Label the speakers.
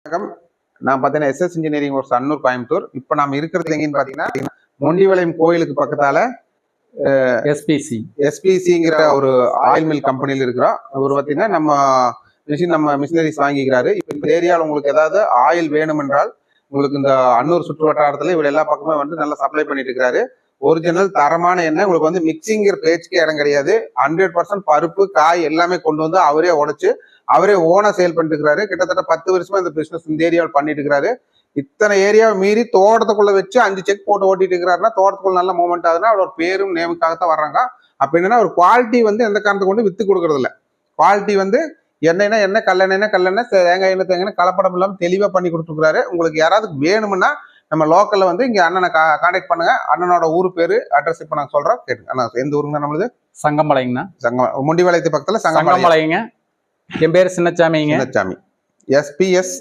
Speaker 1: வணக்கம். நான் பார்த்தீங்கன்னா எஸ்எஸ் இன்ஜினியரிங் ஒரு அன்னூர் கோயம்புத்தூர். இப்போ நம்ம இருக்கிறது எங்கன்னு பார்த்தீங்கன்னா மொண்டிவளையம் கோயிலுக்கு பக்கத்தால எஸ்பிசிங்கிற ஒரு ஆயில் மில் கம்பெனியில் இருக்கிறோம். அவர் பார்த்தீங்கன்னா நம்ம மிஷினரிஸ் வாங்கிக்கிறாரு. இப்போ இந்த ஏரியாவில் உங்களுக்கு ஏதாவது ஆயில் வேணும் என்றால் உங்களுக்கு இந்த அன்னூர் சுற்று வட்டாரத்தில் இவர் எல்லா பக்கமே வந்து நல்லா சப்ளை பண்ணிட்டு இருக்கிறாரு. ஒரிஜினல் தரமான எண்ணெய் உங்களுக்கு வந்து மிக்சிங்கிற பேச்சுக்கே இடம் கிடையாது. 100% பருப்பு காய் எல்லாமே கொண்டு வந்து அவரே உடைச்சு அவரே ஓனா சேல் பண்ணிட்டு இருக்கிறாரு. கிட்டத்தட்ட 10 வருஷமா இந்த பிசினஸ் இந்த ஏரியாவில் பண்ணிட்டு இருக்கிறாரு. இத்தனை ஏரியாவை மீறி தோட்டத்துக்குள்ள வச்சு 5 செக் போட்டு ஓட்டிட்டு இருக்கிறாருன்னா தோட்டத்துக்குள்ள நல்ல மூவ்மெண்ட் ஆகுதுன்னா அவரோட பேரும் நேமுக்காகத்தான் வர்றாங்க. அப்ப என்னன்னா ஒரு குவாலிட்டி வந்து எந்த காரணத்தை கொண்டு வித்து கொடுக்கறது இல்லை. குவாலிட்டி வந்து எண்ணெய்னா என்ன, கல்லெண்ணெய், தேங்காய் எண்ணெய் கலப்படம் இல்லாமல் தெளிவா பண்ணி கொடுத்துருக்காரு. உங்களுக்கு யாராவது வேணும்னா நம்ம லோக்கல்ல வந்து இங்க அண்ணனை கான்டாக்ட் பண்ணுங்க. அண்ணனோட ஊரு பேரு அட்ரஸ் இப்ப நாங்க சொல்றோம் கேட்டுங்க. அண்ணா எந்த ஊருங்க நம்மளுது?
Speaker 2: சங்கமலைங்கண்ணா.
Speaker 1: முண்டிவளையத்து பக்கத்துல
Speaker 2: சங்கமலைங்க. என் பேரு சின்னச்சாமிங்க.
Speaker 1: எஸ்பிஎஸ்